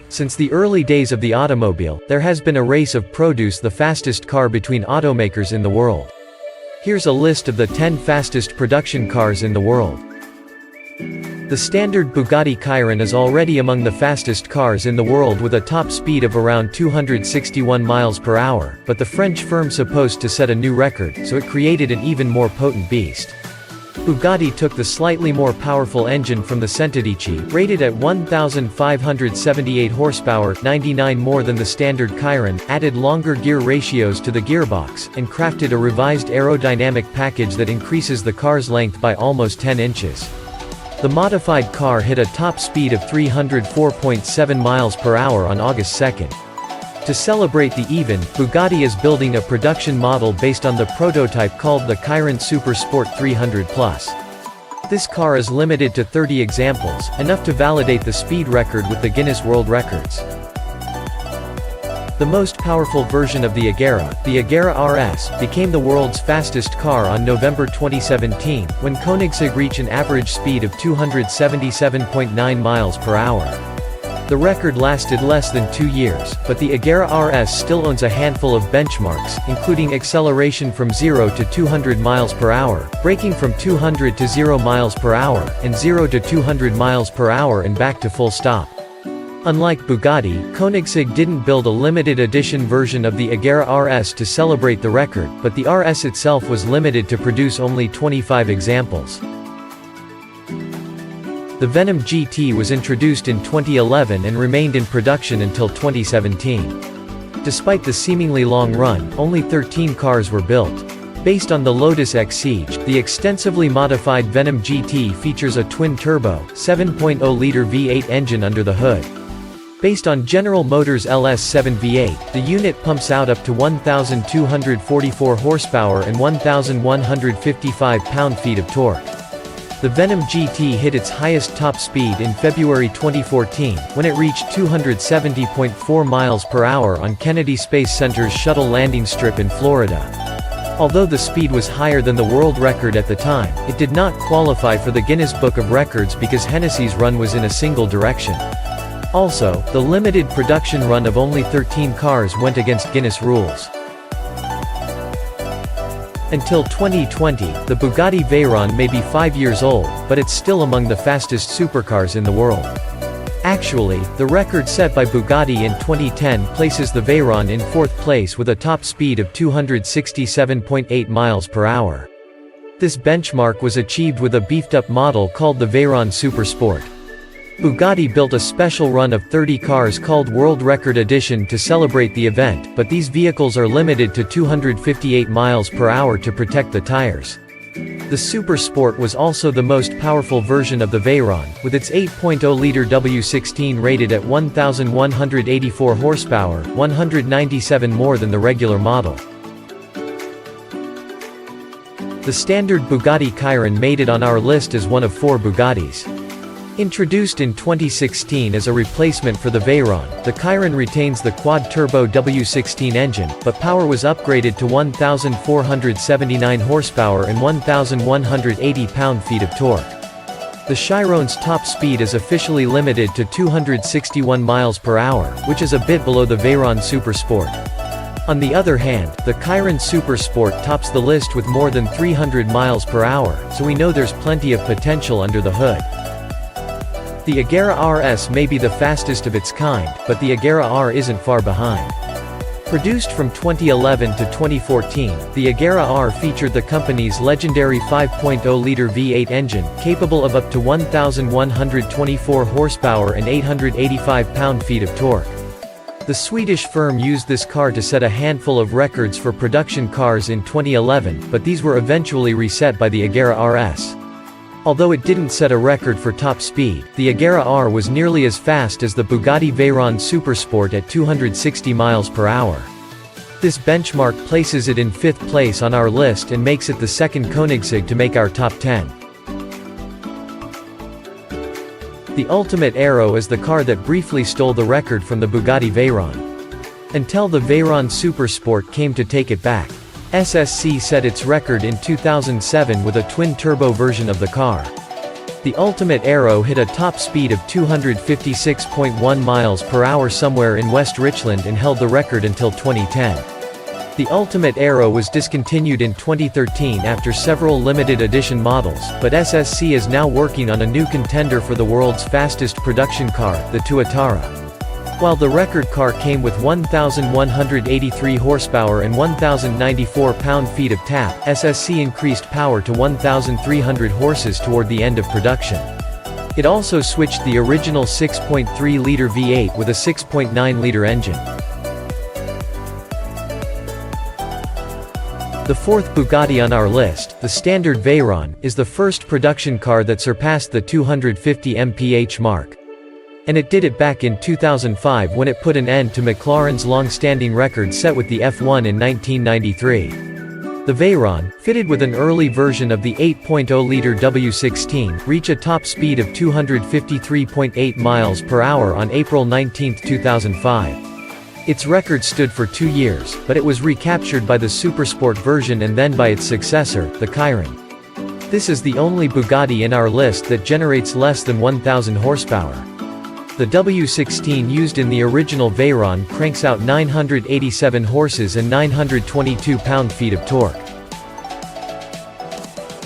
Since the early days of the automobile, there has been a race of produce the fastest car between automakers in the world. Here's a list of the 10 fastest production cars in the world. The standard Bugatti Chiron is already among the fastest cars in the world with a top speed of around 261 miles per hour, but the French firm supposed to set a new record, so it created an even more potent beast. Bugatti took the slightly more powerful engine from the Centodieci, rated at 1,578 horsepower, 99 more than the standard Chiron, added longer gear ratios to the gearbox, and crafted a revised aerodynamic package that increases the car's length by almost 10 inches. The modified car hit a top speed of 304.7 miles per hour on August 2nd. To celebrate the event, Bugatti is building a production model based on the prototype called the Chiron Super Sport 300 Plus. This car is limited to 30 examples, enough to validate the speed record with the Guinness World Records. The most powerful version of the Agera, the Agera RS, became the world's fastest car on November 2017, when Koenigsegg reached an average speed of 277.9 miles per hour. The record lasted less than 2 years, but the Agera RS still owns a handful of benchmarks, including acceleration from 0 to 200 miles per hour, braking from 200 to 0 miles per hour, and 0 to 200 miles per hour and back to full stop. Unlike Bugatti, Koenigsegg didn't build a limited edition version of the Agera RS to celebrate the record, but the RS itself was limited to produce only 25 examples. The Venom GT was introduced in 2011 and remained in production until 2017. Despite the seemingly long run, only 13 cars were built. Based on the Lotus Exige, the extensively modified Venom GT features a twin-turbo, 7.0-liter V8 engine under the hood. Based on General Motors LS7 V8, the unit pumps out up to 1,244 horsepower and 1,155 pound-feet of torque. The Venom GT hit its highest top speed in February 2014, when it reached 270.4 miles per hour on Kennedy Space Center's shuttle landing strip in Florida. Although the speed was higher than the world record at the time, it did not qualify for the Guinness Book of Records because Hennessy's run was in a single direction. Also, the limited production run of only 13 cars went against Guinness rules. Until 2020, the Bugatti Veyron may be 5 years old, but it's still among the fastest supercars in the world. Actually, the record set by Bugatti in 2010 places the Veyron in 4th place with a top speed of 267.8 miles per hour. This benchmark was achieved with a beefed-up model called the Veyron Super Sport. Bugatti built a special run of 30 cars called World Record Edition to celebrate the event, but these vehicles are limited to 258 miles per hour to protect the tires. The Super Sport was also the most powerful version of the Veyron, with its 8.0-liter W16 rated at 1,184 horsepower, 197 more than the regular model. The standard Bugatti Chiron made it on our list as one of 4 Bugattis. Introduced in 2016 as a replacement for the Veyron, the Chiron retains the quad-turbo W16 engine, but power was upgraded to 1,479 horsepower and 1,180 pound-feet of torque. The Chiron's top speed is officially limited to 261 miles per hour, which is a bit below the Veyron Super Sport. On the other hand, the Chiron Super Sport tops the list with more than 300 miles per hour, so we know there's plenty of potential under the hood. The Agera RS may be the fastest of its kind, but the Agera R isn't far behind. Produced from 2011 to 2014, the Agera R featured the company's legendary 5.0-liter V8 engine, capable of up to 1,124 horsepower and 885 pound-feet of torque. The Swedish firm used this car to set a handful of records for production cars in 2011, but these were eventually reset by the Agera RS. Although it didn't set a record for top speed, the Agera R was nearly as fast as the Bugatti Veyron Super Sport at 260 miles per hour. This benchmark places it in 5th place on our list and makes it the second Koenigsegg to make our top 10. The Ultimate Aero is the car that briefly stole the record from the Bugatti Veyron. Until the Veyron Super Sport came to take it back. SSC set its record in 2007 with a twin-turbo version of the car. The Ultimate Aero hit a top speed of 256.1 miles per hour somewhere in West Richland and held the record until 2010. The Ultimate Aero was discontinued in 2013 after several limited edition models, but SSC is now working on a new contender for the world's fastest production car, the Tuatara. While the record car came with 1,183 horsepower and 1,094 pound-feet of tap, SSC increased power to 1,300 horses toward the end of production. It also switched the original 6.3-liter V8 with a 6.9-liter engine. The fourth Bugatti on our list, the Standard Veyron, is the first production car that surpassed the 250 mph mark. And it did it back in 2005 when it put an end to McLaren's long-standing record set with the F1 in 1993. The Veyron, fitted with an early version of the 8.0-liter W16, reached a top speed of 253.8 miles per hour on April 19, 2005. Its record stood for 2 years, but it was recaptured by the Supersport version and then by its successor, the Chiron. This is the only Bugatti in our list that generates less than 1,000 horsepower. The W16 used in the original Veyron cranks out 987 horses and 922 pound-feet of torque.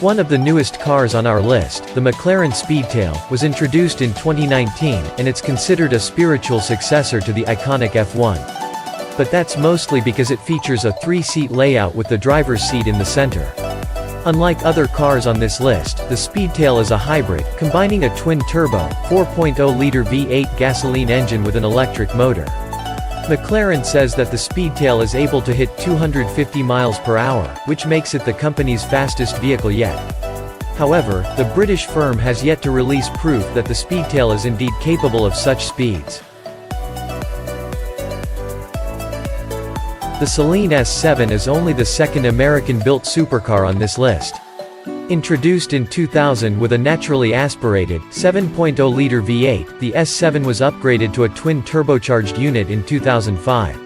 One of the newest cars on our list, the McLaren Speedtail, was introduced in 2019, and it's considered a spiritual successor to the iconic F1. But that's mostly because it features a 3-seat layout with the driver's seat in the center. Unlike other cars on this list, the Speedtail is a hybrid, combining a twin-turbo, 4.0-liter V8 gasoline engine with an electric motor. McLaren says that the Speedtail is able to hit 250 miles per hour, which makes it the company's fastest vehicle yet. However, the British firm has yet to release proof that the Speedtail is indeed capable of such speeds. The Saleen S7 is only the second American-built supercar on this list. Introduced in 2000 with a naturally aspirated, 7.0-liter V8, the S7 was upgraded to a twin-turbocharged unit in 2005.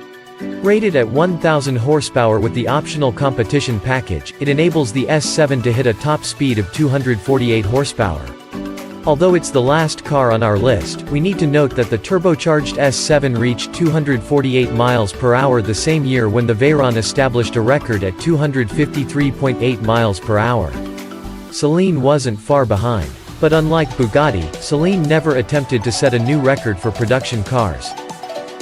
Rated at 1,000 horsepower with the optional competition package, it enables the S7 to hit a top speed of 248 horsepower. Although it's the last car on our list, we need to note that the turbocharged S7 reached 248 miles per hour the same year when the Veyron established a record at 253.8 miles per hour. Saleen wasn't far behind. But unlike Bugatti, Saleen never attempted to set a new record for production cars.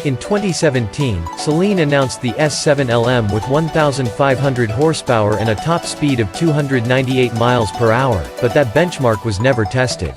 In 2017, Saleen announced the S7 LM with 1,500 horsepower and a top speed of 298 miles per hour, but that benchmark was never tested.